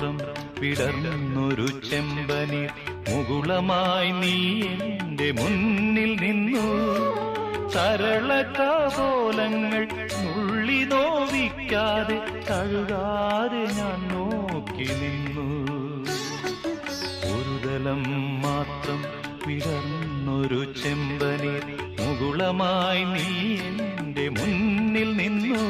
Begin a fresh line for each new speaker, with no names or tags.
മാത്രം വിടർന്നൊരു ചെമ്പനീർ മുകുളമായി നീ എന്റെ മുന്നിൽ നിന്നു. സരളകപോലങ്ങൾ നുള്ളി നോവിക്കാതെ കഴുകാതെ ഞാൻ നോക്കി നിന്നു. ഒരു തലം മാത്രം വിടർന്നൊരു ചെമ്പനീർ മുകുളമായി നീ എന്റെ മുന്നിൽ നിന്നു.